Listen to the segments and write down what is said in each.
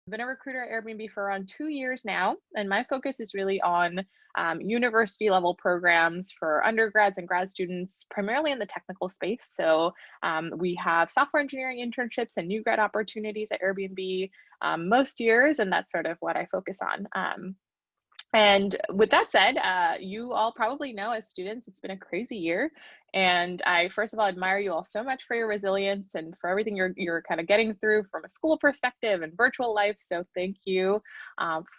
I've been a recruiter at Airbnb for around 2 years now, and my focus is really on university level programs for undergrads and grad students, primarily in the technical space. So we have software engineering internships and new grad opportunities at Airbnb most years, and that's sort of what I focus on. And with that said, you all probably know as students, it's been a crazy year. And I, first of all, admire you all so much for your resilience and for everything you're kind of getting through from a school perspective and virtual life. So thank you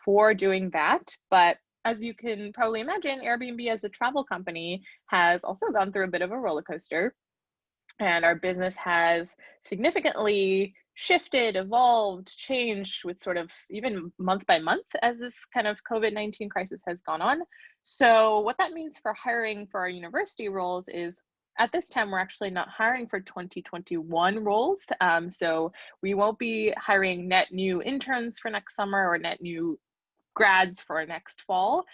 for doing that. But as you can probably imagine, Airbnb as a travel company has also gone through a bit of a roller coaster, and our business has significantly shifted, evolved, changed with sort of even month by month as this kind of COVID-19 crisis has gone on. So what that means for hiring for our university roles is at this time, we're actually not hiring for 2021 roles. So we won't be hiring net new interns for next summer or net new grads for next fall.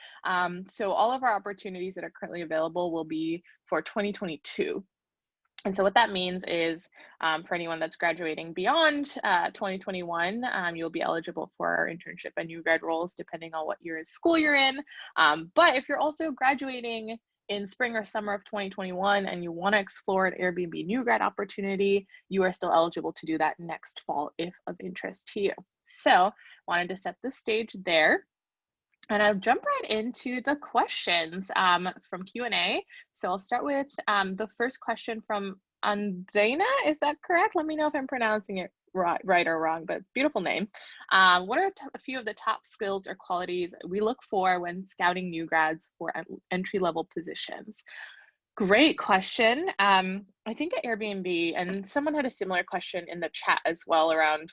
So all of our opportunities that are currently available will be for 2022. And so what that means is for anyone that's graduating beyond 2021, you'll be eligible for our internship and new grad roles depending on what year of school you're in. But if you're also graduating in spring or summer of 2021 and you want to explore an Airbnb new grad opportunity, you are still eligible to do that next fall if of interest to you. So wanted to set the stage there. And I'll jump right into the questions from Q&A. So I'll start with the first question from Andrena. Is that correct? Let me know if I'm pronouncing it right or wrong, but it's a beautiful name. What are a few of the top skills or qualities we look for when scouting new grads for entry-level positions? Great question. I think at Airbnb, and someone had a similar question in the chat as well around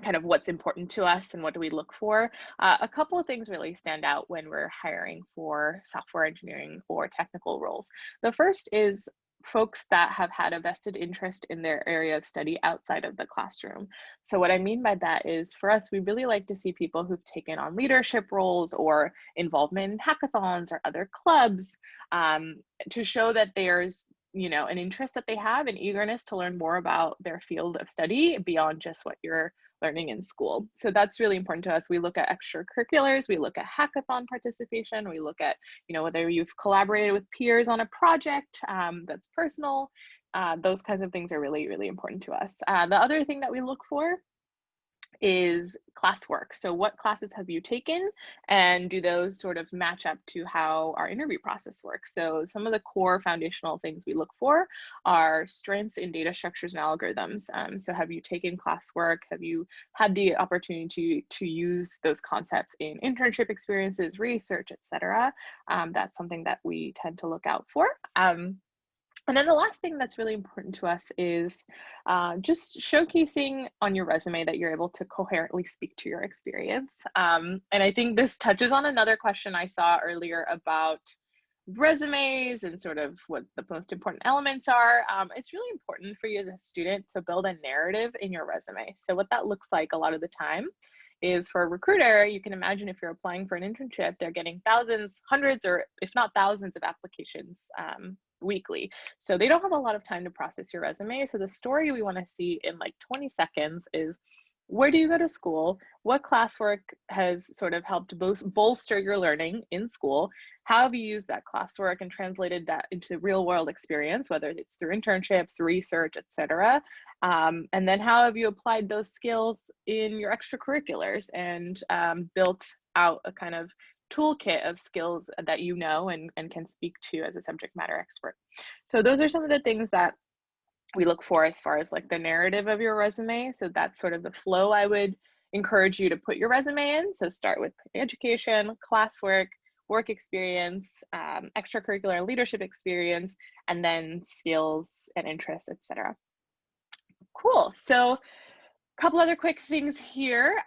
kind of what's important to us and what do we look for. A couple of things really stand out when we're hiring for software engineering or technical roles. The first is folks that have had a vested interest in their area of study outside of the classroom. So what I mean by that is for us, we really like to see people who've taken on leadership roles or involvement in hackathons or other clubs to show that there's an interest that they have and eagerness to learn more about their field of study beyond just what you're learning in school. So that's really important to us. We look at extracurriculars, we look at hackathon participation, we look at, whether you've collaborated with peers on a project that's personal. Those kinds of things are really, really important to us. The other thing that we look for is classwork. So what classes have you taken, and do those sort of match up to how our interview process works? So some of the core foundational things we look for are strengths in data structures and algorithms. So have you taken classwork? Have you had the opportunity to use those concepts in internship experiences, research, etc.? That's something that we tend to look out for. And then the last thing that's really important to us is just showcasing on your resume that you're able to coherently speak to your experience. And I think this touches on another question I saw earlier about resumes and sort of what the most important elements are. It's really important for you as a student to build a narrative in your resume. So what that looks like a lot of the time is for a recruiter, you can imagine if you're applying for an internship, they're getting thousands, hundreds, or if not thousands of applications weekly. So they don't have a lot of time to process your resume. So the story we want to see in like 20 seconds is, where do you go to school? What classwork has sort of helped bolster your learning in school? How have you used that classwork and translated that into real world experience, whether it's through internships, research, etc. And then how have you applied those skills in your extracurriculars and built out a kind of toolkit of skills that you know and can speak to as a subject matter expert. So those are some of the things that we look for as far as like the narrative of your resume. So that's sort of the flow I would encourage you to put your resume in. So start with education, classwork, work experience, extracurricular and leadership experience, and then skills and interests, etc. Cool. So a couple other quick things here.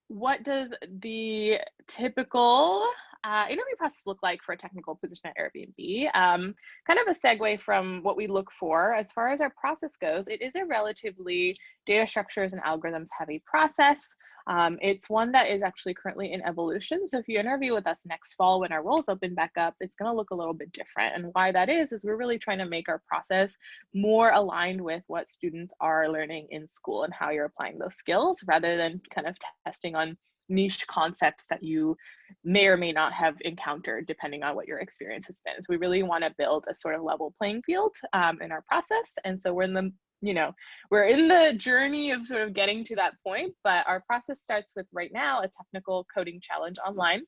What does the typical interview process look like for a technical position at Airbnb? Kind of a segue from what we look for. As far as our process goes, it is a relatively data structures and algorithms heavy process. It's one that is actually currently in evolution. So if you interview with us next fall when our roles open back up, it's going to look a little bit different. And why that is we're really trying to make our process more aligned with what students are learning in school and how you're applying those skills, rather than kind of testing on niche concepts that you may or may not have encountered depending on what your experience has been. So we really want to build a sort of level playing field in our process. And so we're in the journey of sort of getting to that point, but our process starts with, right now, a technical coding challenge online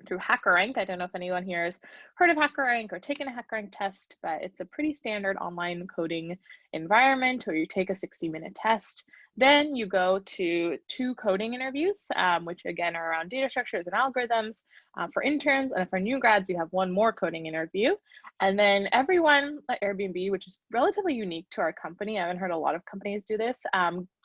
through HackerRank. I don't know if anyone here has heard of HackerRank or taken a HackerRank test, but it's a pretty standard online coding environment where you take a 60-minute test. Then you go to 2 coding interviews, which again are around data structures and algorithms for interns. And for new grads, you have 1 more coding interview. And then everyone at Airbnb, which is relatively unique to our company, I haven't heard a lot of companies do this,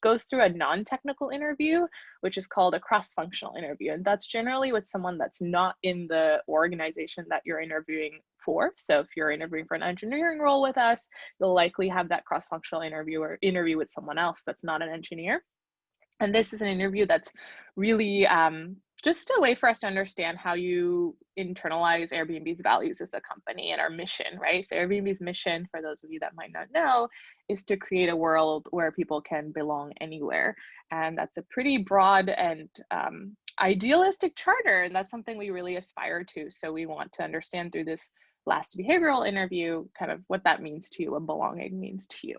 goes through a non-technical interview, which is called a cross-functional interview. And that's generally with someone that's not in the organization that you're interviewing for. So if you're interviewing for an engineering role with us, you'll likely have that cross-functional interview or interview with someone else that's not an engineer. And this is an interview that's really just a way for us to understand how you internalize Airbnb's values as a company and our mission, right? So Airbnb's mission, for those of you that might not know, is to create a world where people can belong anywhere. And that's a pretty broad and idealistic charter, and that's something we really aspire to. So we want to understand through this last behavioral interview kind of what that means to you, what belonging means to you.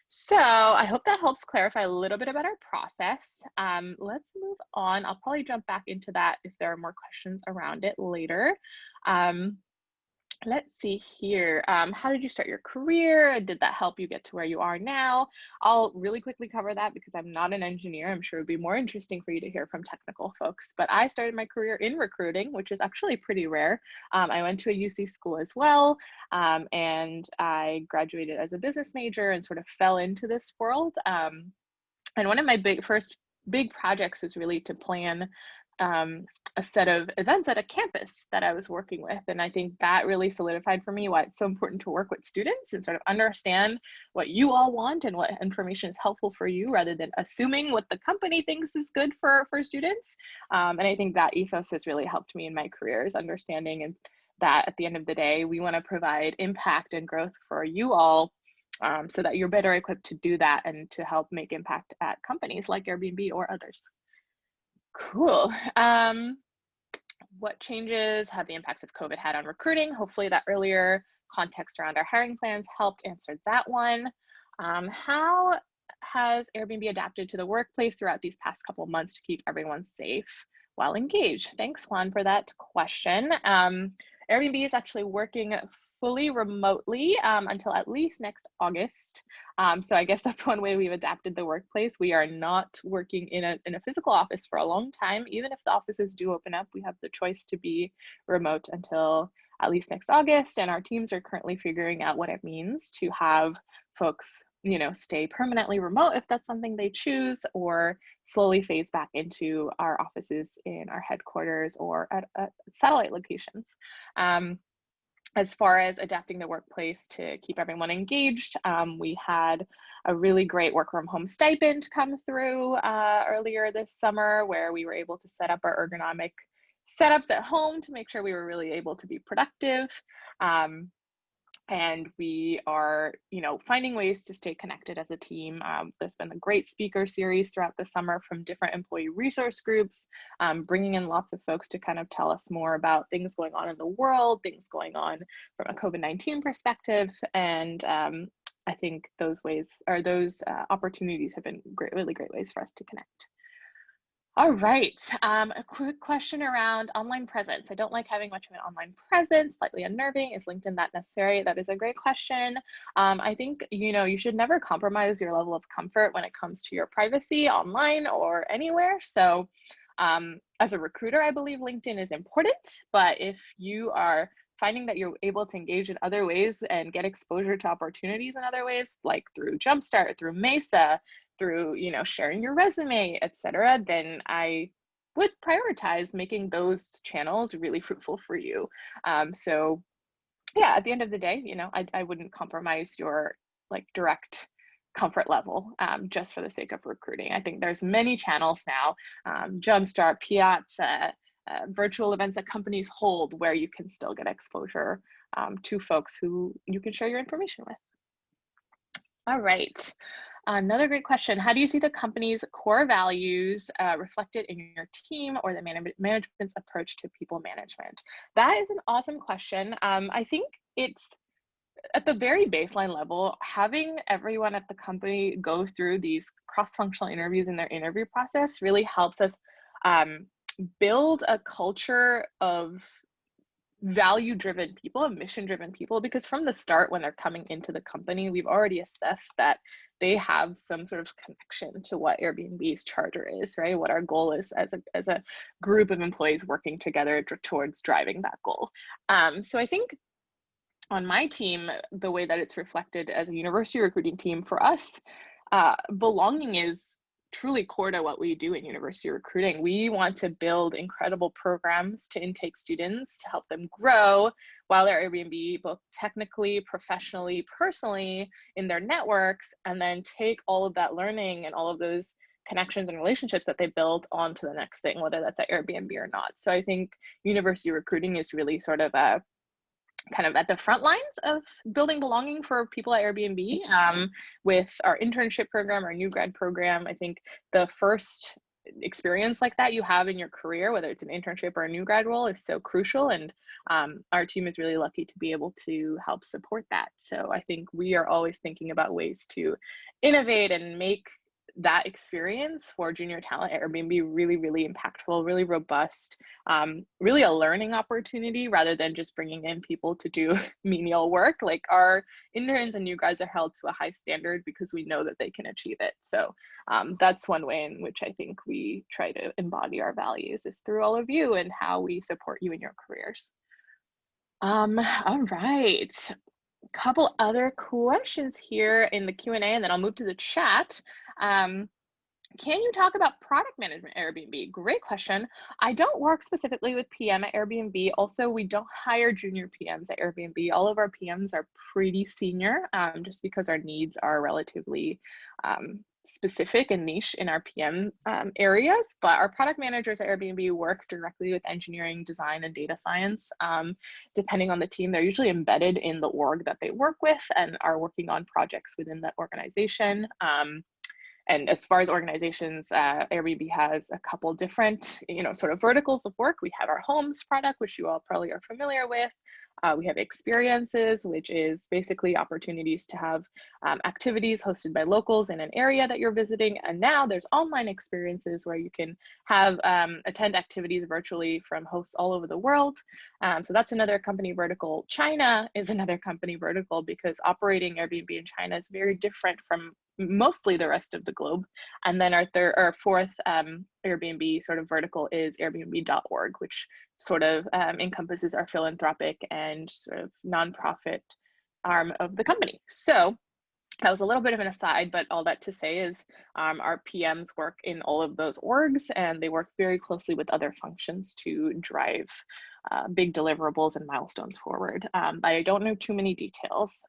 So I hope that helps clarify a little bit about our process. Let's move on. I'll probably jump back into that if there are more questions around it later. Let's see here. How did you start your career? Did that help you get to where you are now? I'll really quickly cover that because I'm not an engineer. I'm sure it'd be more interesting for you to hear from technical folks. But I started my career in recruiting, which is actually pretty rare. I went to a UC school as well, and I graduated as a business major and sort of fell into this world. And one of my first big projects is really to plan a set of events at a campus that I was working with. And I think that really solidified for me why it's so important to work with students and sort of understand what you all want and what information is helpful for you, rather than assuming what the company thinks is good for students. And I think that ethos has really helped me in my career, is understanding and that at the end of the day, we want to provide impact and growth for you all, so that you're better equipped to do that and to help make impact at companies like Airbnb or others. Cool. What changes have the impacts of COVID had on recruiting? Hopefully that earlier context around our hiring plans helped answer that one. How has Airbnb adapted to the workplace throughout these past couple of months to keep everyone safe while engaged? Thanks, Juan, for that question. Airbnb is actually working fully remotely until at least next August. So I guess that's one way we've adapted the workplace. We are not working in a physical office for a long time. Even if the offices do open up, we have the choice to be remote until at least next August. And our teams are currently figuring out what it means to have folks, stay permanently remote if that's something they choose, or slowly phase back into our offices in our headquarters or at satellite locations. As far as adapting the workplace to keep everyone engaged, we had a really great work from home stipend come through earlier this summer, where we were able to set up our ergonomic setups at home to make sure we were really able to be productive. And we are, finding ways to stay connected as a team. There's been a great speaker series throughout the summer from different employee resource groups, bringing in lots of folks to kind of tell us more about things going on in the world, things going on from a COVID-19 perspective. And I think those opportunities have been really great ways for us to connect. All right, a quick question around online presence. I don't like having much of an online presence, slightly unnerving. Is LinkedIn that necessary? That is a great question. I think, you should never compromise your level of comfort when it comes to your privacy online or anywhere. So as a recruiter, I believe LinkedIn is important, but if you are finding that you're able to engage in other ways and get exposure to opportunities in other ways, like through Jumpstart, through MESA, through, sharing your resume, etc., then I would prioritize making those channels really fruitful for you. So yeah, at the end of the day, I wouldn't compromise your direct comfort level just for the sake of recruiting. I think there's many channels now, Jumpstart, Piazza, virtual events that companies hold where you can still get exposure to folks who you can share your information with. All right. Another great question. How do you see the company's core values reflected in your team or the management's approach to people management? That is an awesome question. I think it's at the very baseline level, having everyone at the company go through these cross-functional interviews in their interview process really helps us build a culture of value-driven people and mission-driven people, because from the start, when they're coming into the company, we've already assessed that they have some sort of connection to what Airbnb's charter is, right? What our goal is as a group of employees working together towards driving that goal. So I think on my team, the way that it's reflected as a university recruiting team for us, belonging is truly core to what we do in university recruiting. We want to build incredible programs to intake students to help them grow while they're Airbnb, both technically, professionally, personally in their networks, and then take all of that learning and all of those connections and relationships that they build onto the next thing, whether that's at Airbnb or not. So I think university recruiting is really sort of a kind of at the front lines of building belonging for people at Airbnb with our internship program, our new grad program. I think the first experience like that you have in your career, whether it's an internship or a new grad role, is so crucial. And our team is really lucky to be able to help support that. So I think we are always thinking about ways to innovate and make that experience for junior talent at Airbnb really, really impactful, really robust, really a learning opportunity rather than just bringing in people to do menial work. Like our interns and new grads are held to a high standard because we know that they can achieve it. So that's one way in which I think we try to embody our values, is through all of you and how we support you in your careers. All right. Couple other questions here in the Q&A, and then I'll move to the chat. Can you talk about product management at Airbnb? Great question. I don't work specifically with PM at Airbnb. Also, we don't hire junior PMs at Airbnb. All of our PMs are pretty senior, just because our needs are relatively specific and niche in our PM areas. But our product managers at Airbnb work directly with engineering, design, and data science. Depending on the team, they're usually embedded in the org that they work with and are working on projects within that organization. And as far as organizations, Airbnb has a couple different, sort of verticals of work. We have our homes product, which you all probably are familiar with. We have experiences, which is basically opportunities to have activities hosted by locals in an area that you're visiting. And now there's online experiences where you can have attend activities virtually from hosts all over the world. So that's another company vertical. China is another company vertical because operating Airbnb in China is very different from mostly the rest of the globe. And then our fourth Airbnb sort of vertical is Airbnb.org, which sort of encompasses our philanthropic and sort of nonprofit arm of the company. So that was a little bit of an aside, but all that to say is our PMs work in all of those orgs, and they work very closely with other functions to drive big deliverables and milestones forward. But I don't know too many details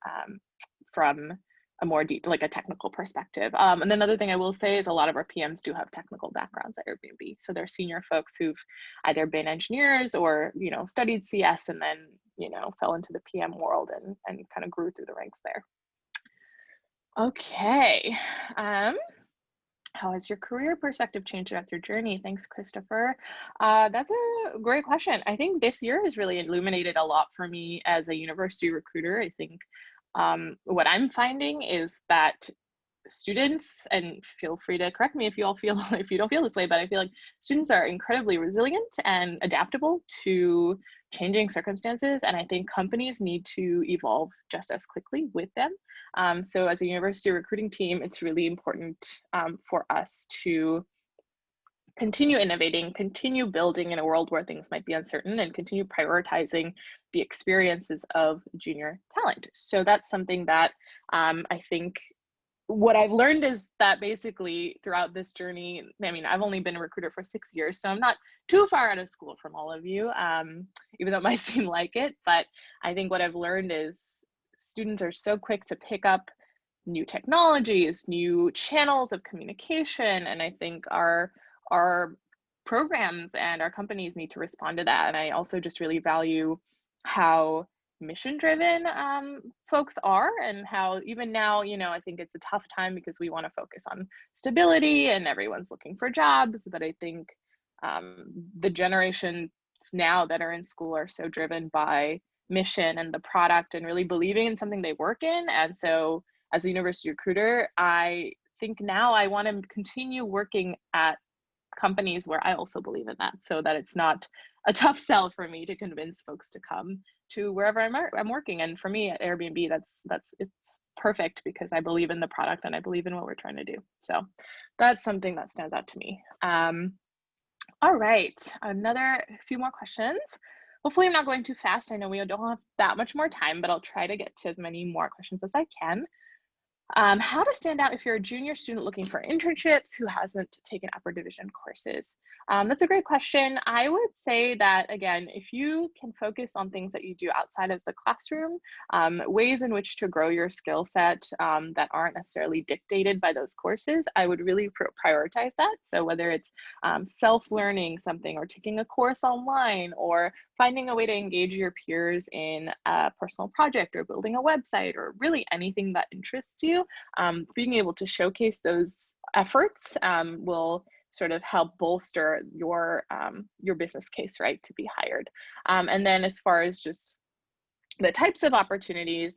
from a more deep, like a technical perspective. And then another thing I will say is a lot of our PMs do have technical backgrounds at Airbnb. So they're senior folks who've either been engineers or, studied CS and then, fell into the PM world and kind of grew through the ranks there. Okay. How has your career perspective changed throughout your journey? Thanks, Christopher. That's a great question. I think this year has really illuminated a lot for me as a university recruiter. I think what I'm finding is that students, and feel free to correct me if you don't feel this way, but I feel like students are incredibly resilient and adaptable to changing circumstances. And I think companies need to evolve just as quickly with them. So as a university recruiting team, it's really important for us to continue innovating, continue building in a world where things might be uncertain, and continue prioritizing the experiences of junior talent. So that's something that I think what I've learned is that basically throughout this journey, I mean, I've only been a recruiter for 6 years, so I'm not too far out of school from all of you, even though it might seem like it. But I think what I've learned is students are so quick to pick up new technologies, new channels of communication, and I think our programs and our companies need to respond to that. And I also just really value how mission driven folks are, and how even now, I think it's a tough time because we want to focus on stability and everyone's looking for jobs. But I think the generations now that are in school are so driven by mission and the product and really believing in something they work in. And so as a university recruiter, I think now I want to continue working at companies where I also believe in that, so that it's not a tough sell for me to convince folks to come to wherever I'm working. And for me at Airbnb, it's perfect because I believe in the product and I believe in what we're trying to do. So that's something that stands out to me. All right, another few more questions. Hopefully I'm not going too fast. I know we don't have that much more time, but I'll try to get to as many more questions as I can. How to stand out if you're a junior student looking for internships who hasn't taken upper division courses? That's a great question. I would say that, again, if you can focus on things that you do outside of the classroom, ways in which to grow your skill set that aren't necessarily dictated by those courses, I would really prioritize that. So whether it's self-learning something or taking a course online or finding a way to engage your peers in a personal project or building a website or really anything that interests you, being able to showcase those efforts will sort of help bolster your business case, right, to be hired. And then as far as just the types of opportunities,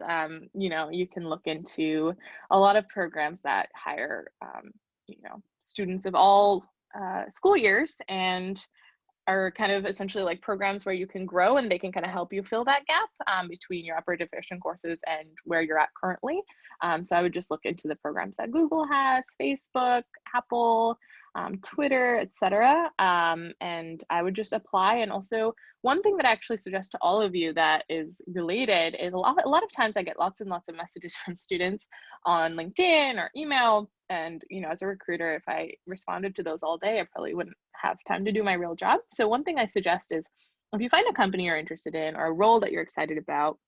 you can look into a lot of programs that hire, students of all school years, and are kind of essentially like programs where you can grow and they can kind of help you fill that gap between your upper division courses and where you're at currently. So I would just look into the programs that Google has, Facebook, Apple, Twitter, etc. And I would just apply. And also one thing that I actually suggest to all of you that is related is a lot of times I get lots and lots of messages from students on LinkedIn or email. And, as a recruiter, if I responded to those all day, I probably wouldn't have time to do my real job. So one thing I suggest is if you find a company you're interested in or a role that you're excited about,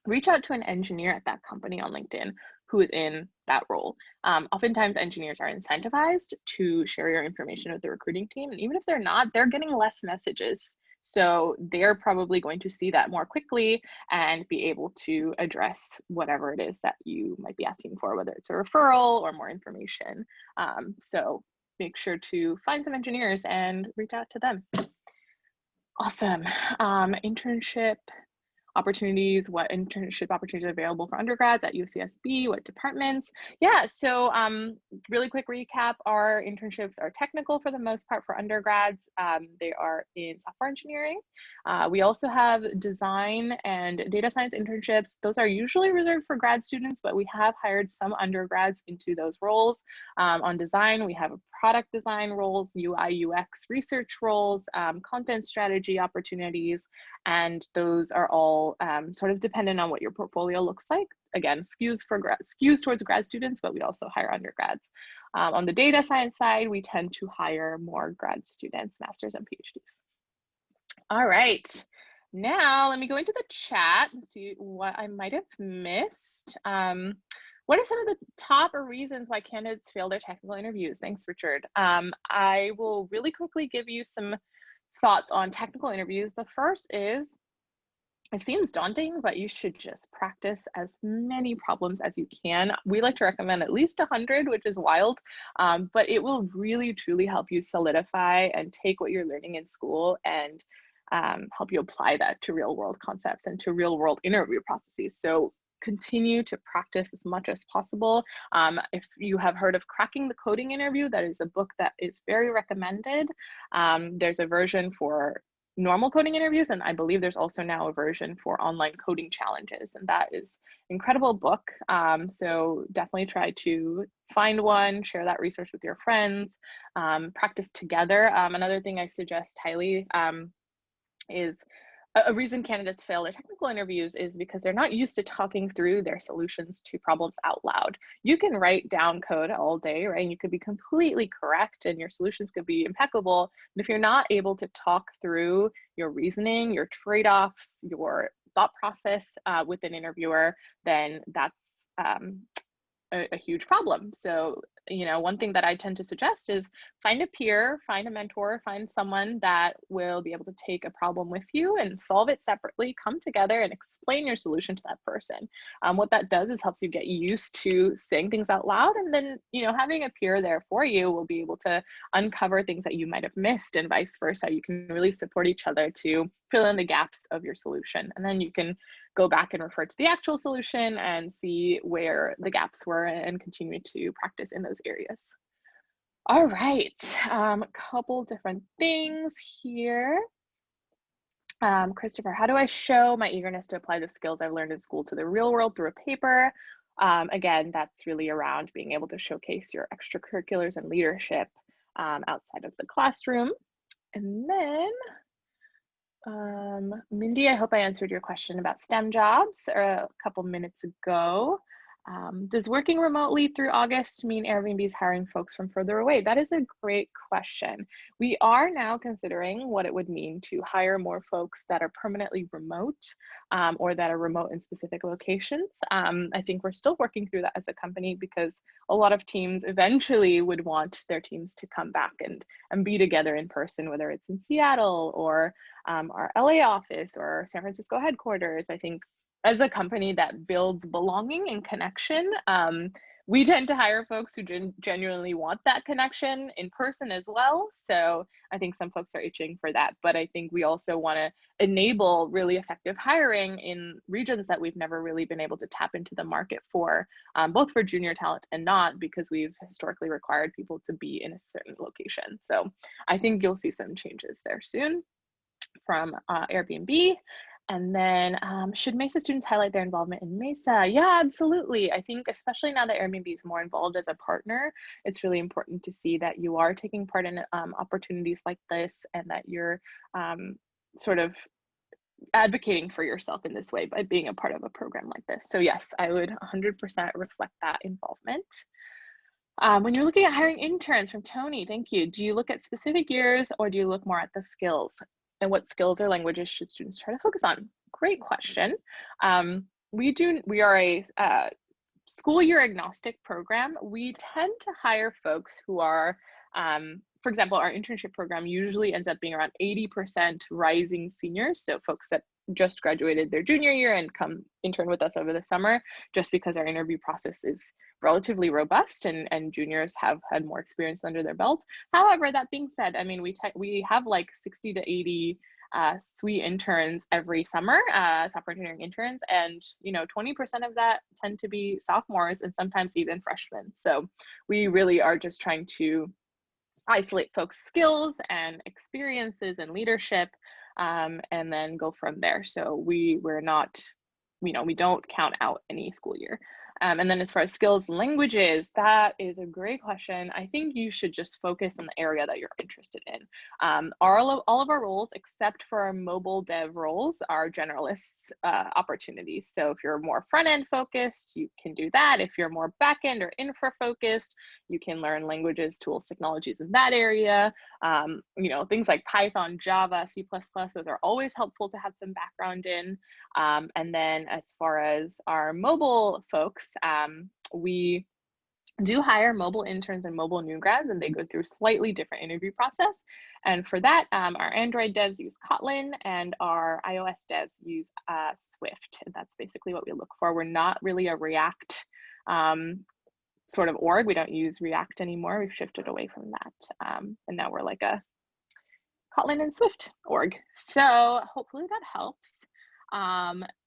reach out to an engineer at that company on LinkedIn who is in that role. Oftentimes engineers are incentivized to share your information with the recruiting team. And even if they're not, they're getting less messages. So they're probably going to see that more quickly and be able to address whatever it is that you might be asking for, whether it's a referral or more information. So make sure to find some engineers and reach out to them. Awesome. Internship opportunities, what internship opportunities are available for undergrads at UCSB, what departments. Yeah, so really quick recap, our internships are technical for the most part for undergrads. They are in software engineering. We also have design and data science internships. Those are usually reserved for grad students, but we have hired some undergrads into those roles. On design, we have product design roles, UI, UX research roles, content strategy opportunities, and those are all sort of dependent on what your portfolio looks like. Again, skews towards grad students, but we also hire undergrads. On the data science side, we tend to hire more grad students, masters and PhDs. All right, now let me go into the chat and see what I might have missed. What are some of the top reasons why candidates fail their technical interviews? Thanks, Richard. I will really quickly give you some thoughts on technical interviews. The first is, it seems daunting, but you should just practice as many problems as you can. We like to recommend at least 100, which is wild, but it will really, truly help you solidify and take what you're learning in school and help you apply that to real world concepts and to real world interview processes. So continue to practice as much as possible. If you have heard of Cracking the Coding Interview, that is a book that is very recommended. There's a version for normal coding interviews, and I believe there's also now a version for online coding challenges, and that is an incredible book. So definitely try to find one, share that resource with your friends, practice together. Another thing I suggest highly is a reason candidates fail their technical interviews is because they're not used to talking through their solutions to problems out loud. You can write down code all day, right? And you could be completely correct and your solutions could be impeccable. But if you're not able to talk through your reasoning, your trade-offs, your thought process with an interviewer, then that's a huge problem. So, one thing that I tend to suggest is find a peer, find a mentor, find someone that will be able to take a problem with you and solve it separately, come together and explain your solution to that person. What that does is helps you get used to saying things out loud. And then, having a peer there for you will be able to uncover things that you might have missed and vice versa. You can really support each other to fill in the gaps of your solution. And then you can go back and refer to the actual solution and see where the gaps were and continue to practice in those areas. All right, a couple different things here. Christopher, how do I show my eagerness to apply the skills I've learned in school to the real world through a paper? Again, that's really around being able to showcase your extracurriculars and leadership outside of the classroom. And then Mindy, I hope I answered your question about STEM jobs a couple minutes ago. Does working remotely through August mean Airbnb is hiring folks from further away? That is a great question. We are now considering what it would mean to hire more folks that are permanently remote or that are remote in specific locations. I think we're still working through that as a company because a lot of teams eventually would want their teams to come back and be together in person, whether it's in Seattle or our LA office or San Francisco headquarters. I think as a company that builds belonging and connection, we tend to hire folks who genuinely want that connection in person as well. So I think some folks are itching for that, but I think we also want to enable really effective hiring in regions that we've never really been able to tap into the market for, both for junior talent and not, because we've historically required people to be in a certain location. So I think you'll see some changes there soon from Airbnb. And then should MESA students highlight their involvement in MESA? Yeah, absolutely. I think especially now that Airbnb is more involved as a partner, it's really important to see that you are taking part in opportunities like this and that you're sort of advocating for yourself in this way by being a part of a program like this. So yes, I would 100% reflect that involvement. When you're looking at hiring interns from Tony, thank you. Do you look at specific years or do you look more at the skills? And what skills or languages should students try to focus on? Great question. We are a school year agnostic program. We tend to hire folks who are, for example, our internship program usually ends up being around 80% rising seniors. So folks that just graduated their junior year and come intern with us over the summer, just because our interview process is relatively robust and juniors have had more experience under their belt. However, that being said, I mean, we have like 60 to 80 SWE interns every summer, software engineering interns, and 20% of that tend to be sophomores and sometimes even freshmen. So we really are just trying to isolate folks' skills and experiences and leadership, and then go from there. So we're not, we don't count out any school year. And then as far as skills and languages, that is a great question. I think you should just focus on the area that you're interested in. All of our roles, except for our mobile dev roles, are generalists opportunities. So if you're more front-end focused, you can do that. If you're more back-end or infra focused, you can learn languages, tools, technologies in that area. Things like Python, Java, C++, those are always helpful to have some background in. And then as far as our mobile folks, we do hire mobile interns and mobile new grads, and they go through slightly different interview process. And for that, our Android devs use Kotlin and our iOS devs use Swift. And that's basically what we look for. We're not really a React sort of org. We don't use React anymore. We've shifted away from that. And now we're like a Kotlin and Swift org. So hopefully that helps.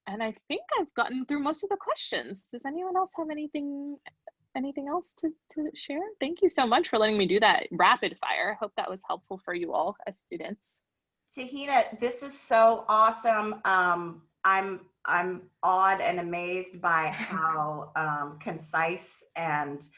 And I think I've gotten through most of the questions. Does anyone else have anything else to share? Thank you so much for letting me do that rapid fire. Hope that was helpful for you all as students. Tuhina, this is so awesome. I'm awed and amazed by how concise, and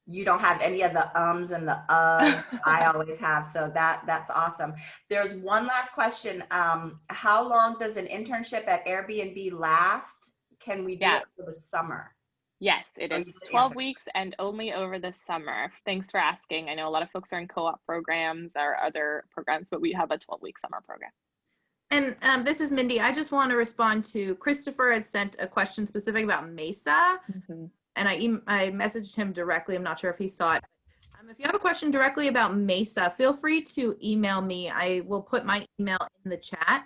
you don't have any of the ums and the I always have. So that's awesome. There's one last question. How long does an internship at Airbnb last? Can we do it for the summer? Yes, it is 12 weeks and only over the summer. Thanks for asking. I know a lot of folks are in co-op programs or other programs, but we have a 12-week summer program. And this is Mindy. I just want to respond to Christopher had sent a question specific about MESA. and I messaged him directly. I'm not sure if he saw it. If you have a question directly about MESA, feel free to email me. I will put my email in the chat.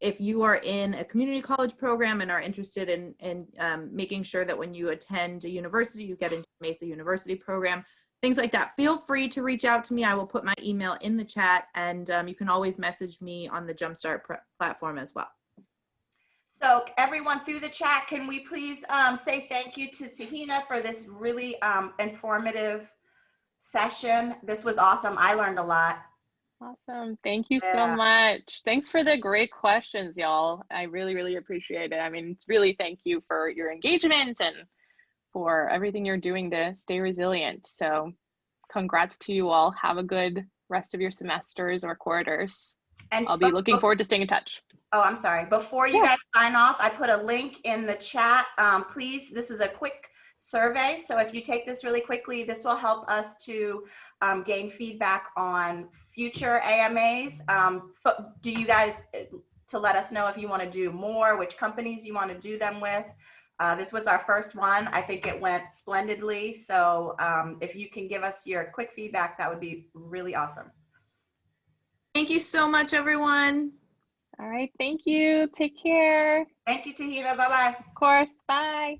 If you are in a community college program and are interested in making sure that when you attend a university, you get into the MESA University program, things like that, feel free to reach out to me. I will put my email in the chat, and you can always message me on the Jumpstart platform as well. So everyone through the chat, can we please say thank you to Tuhina for this really informative session. This was awesome. I learned a lot. Awesome. Thank you so much. Thanks for the great questions, y'all. I really, really appreciate it. I mean, really thank you for your engagement and for everything you're doing to stay resilient. So congrats to you all. Have a good rest of your semesters or quarters. And I'll be looking forward to staying in touch. Oh, I'm sorry. Before you guys sign off, I put a link in the chat. Please, this is a quick survey. So if you take this really quickly, this will help us to gain feedback on future AMAs. Do you guys, to let us know if you want to do more, which companies you want to do them with. This was our first one. I think it went splendidly. So if you can give us your quick feedback, that would be really awesome. Thank you so much, everyone. All right. Thank you. Take care. Thank you, Tuhina. Bye-bye. Of course. Bye.